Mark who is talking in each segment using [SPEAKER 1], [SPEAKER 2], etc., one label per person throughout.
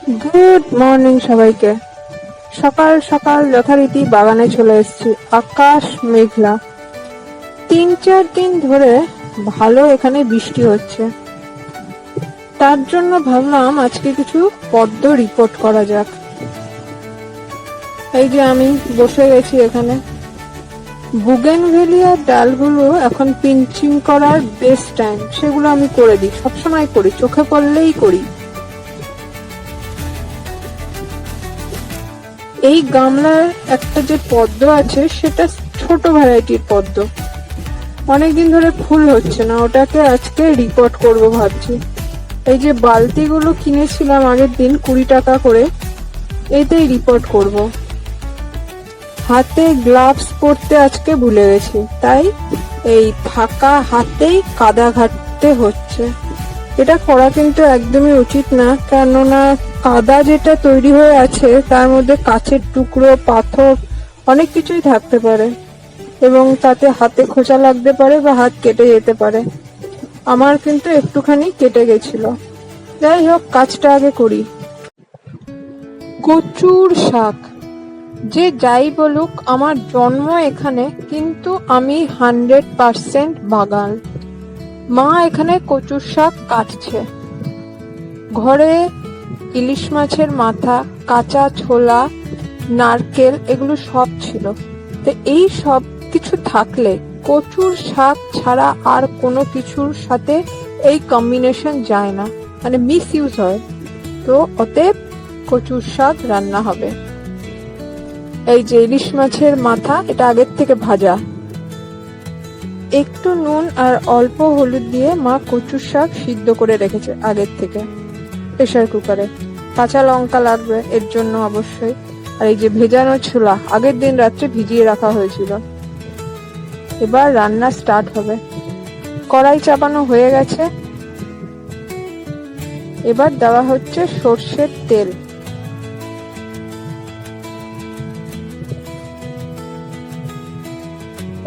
[SPEAKER 1] Good morning সবাইকে। সকাল সকাল যথারীতি বাগানে চলে এসেছি। আকাশ মেঘলা, 3-4 দিন ধরে ভালো এখানে বৃষ্টি হচ্ছে। তার জন্য ভাবলাম আজকে কিছু পদ্ম রিপোর্ট করা যাক। এই যে আমি বসে গেছি এখানে। বুগেনভেলিয়ার ডালগুলো এখন পিঞ্চিং করার বেস্ট টাইম, সেগুলো আমি করে দিই, সবসময় করি, চোখে পড়লেই করি। এই গামলার একটা যে পদ্ম আছে সেটা ছোট ভ্যারাইটির পদ্ম, অনেকদিন ধরে ফুল হচ্ছে না, ওটাকে আজকে রিপোর্ট করব ভাবছি। এই যে বালতিগুলো কিনেছিলাম আগের দিন 20 টাকা করে, এতেই রিপোর্ট করব। হাতে গ্লাভস পরতে আজকে ভুলে গেছি, তাই এই ফাঁকা হাতেই কাদা ঘাটতে হচ্ছে। এটা করা কিন্তু একদমই উচিত না, কেননা কাদা যেটা তৈরি হয়ে আছে তার মধ্যে কাচের টুকরো, পাথর, অনেক কিছুই থাকতে পারে এবং তাতে হাতে খোঁচা লাগতে পারে বা হাত কেটে যেতে পারে। আমার কিন্তু একটুখানি কেটে গেছিল। যাই হোক, কাজটা আগে করি। কচুর শাক, যে যাই বলুক আমার জন্ম এখানে, কিন্তু আমি 100% বাগান। মা এখানে কচুর শাক কাটছে। ঘরে ইলিশ মাছের মাথা, কাঁচা ছোলা, নারকেল, এগুলো সব ছিল। তো এই সব কিছু থাকলে কচুর শাক ছাড়া আর কোনো কিছুর সাথে এই কম্বিনেশন যায় না, মানে মিস ইউজ হয়। তো অতএব কচুর শাক রান্না হবে। এই যে ইলিশ মাছের মাথা, এটা আগের থেকে ভাজা। একটু নুন আর অল্প হলুদ দিয়ে মা কচুর শাক সিদ্ধ করে রেখেছে আগের থেকে প্রেসার কুকারে। কাঁচা লঙ্কা লাগবে এর জন্য অবশ্যই। আর এই যে ভেজানো ছোলা, আগের দিন রাত্রে ভিজিয়ে রাখা হয়েছিল। এবার রান্না স্টার্ট হবে। কড়াই চাপানো হয়ে গেছে, এবার দেওয়া হচ্ছে সর্ষের তেল।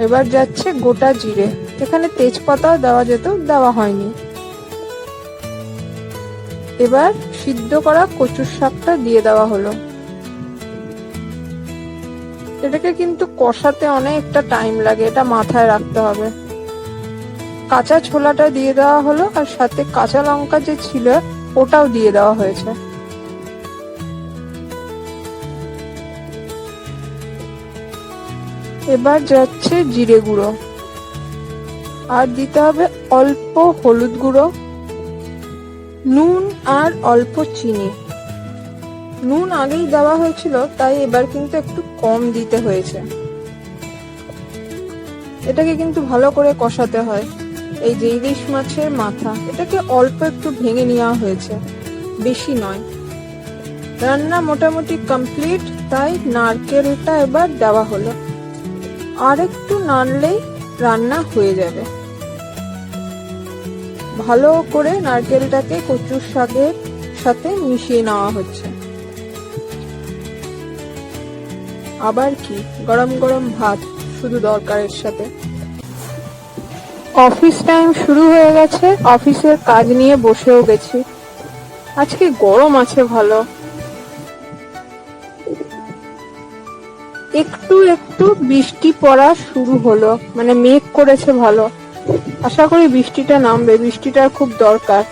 [SPEAKER 1] এবার যাচ্ছে গোটা জিরে, এখানে তেজপাতাও দেওয়া যেত, দেওয়া হয়নি। এবার সিদ্ধ করা কচুর শাকটা দিয়ে দেওয়া হলো। এটাকে কিন্তু কষাতে অনেকটা টাইম লাগে, এটা মাথায় রাখতে হবে। কাঁচা ছোলাটা দিয়ে দেওয়া হলো, আর সাথে কাঁচা লঙ্কা যে ছিল ওটাও দিয়ে দেওয়া হয়েছে। এবার যাচ্ছে জিরে গুঁড়ো, আর দিতে হবে অল্প হলুদ গুঁড়ো, নুন আর অল্প চিনি। নুন আগেই দেওয়া হয়েছিল, তাই এবার কিন্তু একটু কম দিতে হয়েছে। এটাকে কিন্তু ভালো করে কষাতে হয়। এই যে ইলিশ মাছের মাথা, এটাকে অল্প একটু ভেঙে নেওয়া হয়েছে, বেশি নয়। রান্না মোটামুটি কমপ্লিট, তাই নারকেলটা এবার দেওয়া হলো। আর একটু নাড়লেই রান্না হয়ে যাবে। ভালো করে নারকেলটাকে কচুর শাকের সাথে মিশিয়ে নেওয়া হচ্ছে। আবার কি, গরম গরম ভাত শুধু দরকারের সাথে। অফিস টাইম শুরু হয়ে গেছে, অফিসের কাজ নিয়ে বসেও গেছি। আজকে গরম আছে ভালো। একটু একটু বৃষ্টি পড়া শুরু হলো, মানে মেঘ করেছে ভালো। আশা করি বৃষ্টিটা নামবে, বৃষ্টিটার খুব দরকার।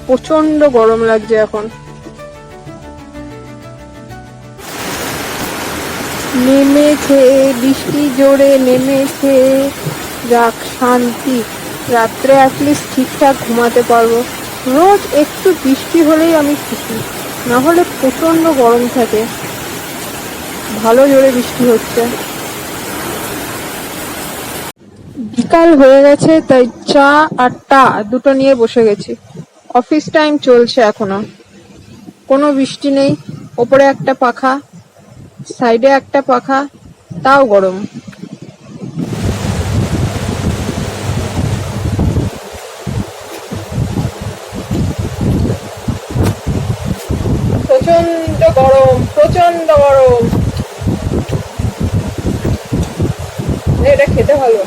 [SPEAKER 1] প্রচন্ড গরম লাগছে এখন। নেমেছে বৃষ্টি, জোরে নেমেছে। যাক শান্তি, রাত্রে অ্যাটলিস্ট ঠিকঠাক ঘুমাতে পারবো। রোজ একটু বৃষ্টি হলেই আমি খুশি, না হলে প্রচন্ড গরম থাকে। ভালো জোরে বৃষ্টি হচ্ছে। বিকাল হয়ে গেছে, তাই চা আর টা দুটো নিয়ে বসে গেছি। অফিস টাইম চলছে এখনো, কোনো বৃষ্টি নেই। ওপরে একটা পাখা, সাইডে একটা পাখা, তাও গরম। প্রচন্ড গরম, প্রচন্ড গরম। এটা খেতে ভালো।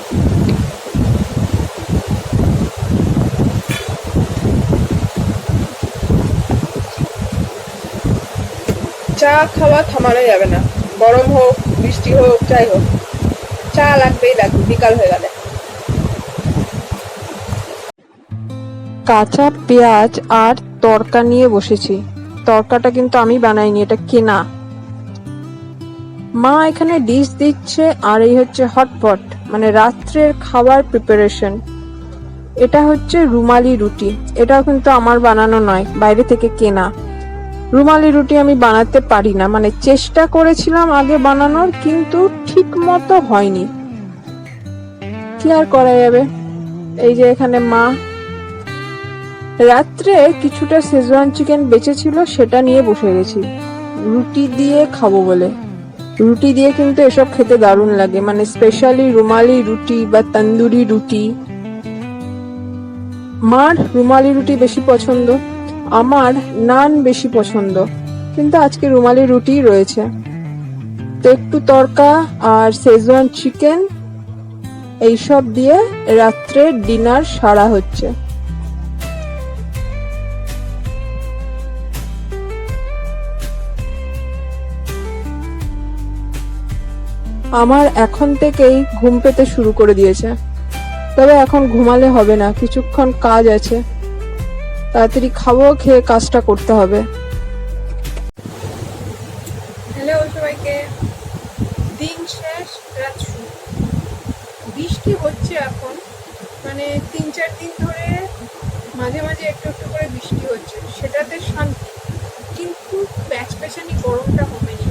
[SPEAKER 1] চা খাওয়া থামানো যাবে না, গরম হোক বৃষ্টি হোক যাই হোক, চা লাগবেই লাগবে বিকাল হয়ে গেলে। কাঁচা পেঁয়াজ আর তরকা নিয়ে বসেছি। তরকাটা কিন্তু আমি বানাইনি, এটা কেনা। মা এখানে ডিশ দিচ্ছে আর এই হচ্ছে হটপট, মানে রাত্রের খাবার প্রিপারেশন। এটা হচ্ছে রুমালি রুটি, এটাও কিন্তু আমার বানানো নয়, বাইরে থেকে কেনা। রুমালি রুটি আমি বানাতে পারি না, মানে চেষ্টা করেছিলাম আগে বানানোর, কিন্তু ঠিক মতো হয়নি। কি আর করা যাবে। এই যে এখানে মা রাত্রে কিছুটা শেজওয়ান চিকেন বেঁচেছিল, সেটা নিয়ে বসে গেছি রুটি দিয়ে খাবো বলে। রুটি দিয়ে কিন্তু এসব খেতে দারুণ লাগে, মানে স্পেশালি রুমালি রুটি বা তন্দুরি রুটি। মার রুমালি রুটি বেশি পছন্দ, আমার নান বেশি পছন্দ, কিন্তু আজকে রুমালি রুটি রয়েছে। তো একটু তরকা আর শেজওয়ান চিকেন এইসব দিয়ে রাত্রে ডিনার সারা হচ্ছে। আমার এখন থেকেই ঘুম পেতে শুরু করে দিয়েছে, তবে এখন ঘুমালে হবে না, কিছুক্ষণ কাজ আছে, তাড়াতাড়ি খাবো, খেয়ে কাজটা করতে হবে। হ্যালো সবাইকে, দিন শেষ রাত শুরু। বৃষ্টি হচ্ছে এখন, মানে 3-4 দিন ধরে মাঝে মাঝে একটু একটু করে বৃষ্টি হচ্ছে, সেটাতে শান্তি। কিন্তু প্যাচপ্যাচানি গরমটা কমেনি,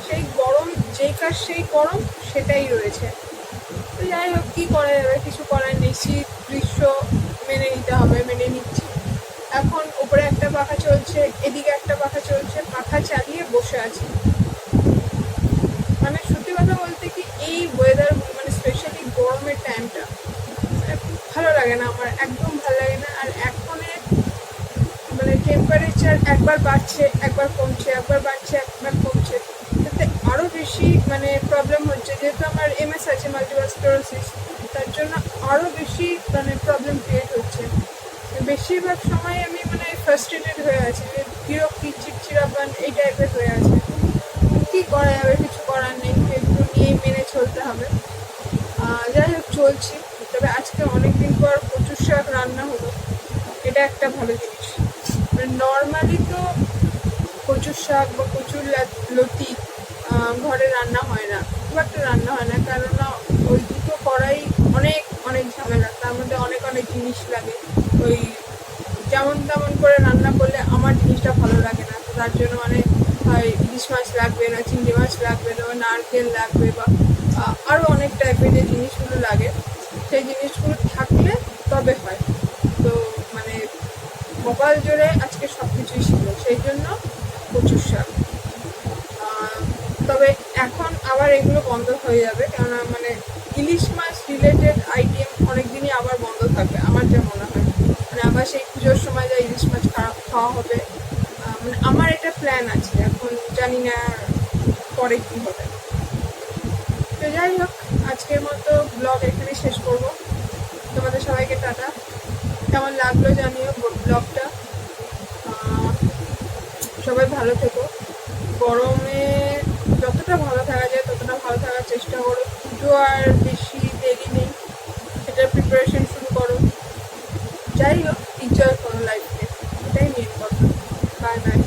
[SPEAKER 1] সেই গরম যেই কাজ সেই গরম সেটাই রয়েছে। তো যাই হোক, কী করা যাবে, কিছু করার নেই, শীত গ্রীষ্ম মেনে নিতে হবে, মেনে নিচ্ছি। এখন উপরে একটা পাখা চলছে, এদিকে একটা পাখা চলছে, পাখা চালিয়ে বসে আছি। মানে সত্যি কথা বলতে কি, এই ওয়েদার মানে স্পেশালি গরমের টাইমটা মানে ভালো লাগে না আমার, একদম ভালো লাগে না। আর এখনের মানে টেম্পারেচার একবার বাড়ছে একবার কমছে, একবার বাড়ছে একবার কমছে, তাতে আরও বেশি মানে প্রবলেম হচ্ছে। যেহেতু আমার MS আছে, মাল্টিপল স্ক্লেরোসিস, তার জন্য আরও বেশি মানে প্রবলেম ক্রিয়েট হচ্ছে। বেশিরভাগ সময় আমি মানে ফ্রাস্ট্রেটেড হয়ে আছি, যে বিরক্তি চিড়চিড়াপান এই টাইপের হয়ে আছে। কী করা যাবে, কিছু করার নেই, একটু নিয়ে মেনে চলতে হবে। যাই হোক চলছি। তবে আজকে অনেকদিন পর কচুর শাক রান্না হলো, এটা একটা ভালো জিনিস। মানে নর্মালি তো কচুর শাক বা কচুর লতি ঘরে রান্না হয় না, খুব একটা রান্না হয় না, কেননা ওই দুটো করাই অনেক অনেক ঝামেলা, তার মধ্যে অনেক অনেক জিনিস লাগে। ওই যেমন তেমন করে রান্না করলে আমার জিনিসটা ভালো লাগে না, তো তার জন্য মানে হয় ইলিশ মাছ লাগবে, না চিংড়ি মাছ লাগবে, না নারকেল লাগবে, বা আরও অনেক টাইপের যে জিনিসগুলো লাগে, সেই জিনিসগুলো থাকলে তবে হয়। তো মানে কপাল জোরে আজকে সব কিছুই ছিল, সেই জন্য কচুর শাক। তবে এখন আবার এগুলো বন্ধ হয়ে যাবে, কেননা মানে ইলিশ মাছ রিলেটেড আইটেম অনেকদিনই আবার বন্ধ থাকবে আমার যা মনে হয়। মানে আবার সেই পুজোর সময় যা ইলিশ মাছ খাওয়া হবে, মানে আমার এটা প্ল্যান আছে, এখন জানি না পরে কী হবে। তো যাই হোক, আজকের মতো ব্লগ এখানে শেষ করব। তোমাদের সবাইকে টাটা। কেমন লাগলো জানিও ব্লগটা। সবাই ভালো থেকো, গরমে যতটা ভালো থাকা যায় ততটা ভালো থাকার চেষ্টা করো। পুজো আর বেশি দেরি নেই, সেটার প্রিপারেশন শুরু করো। যাই হোক, এনজয় করো লাইফকে, এটাই মেন কথা। Bye bye.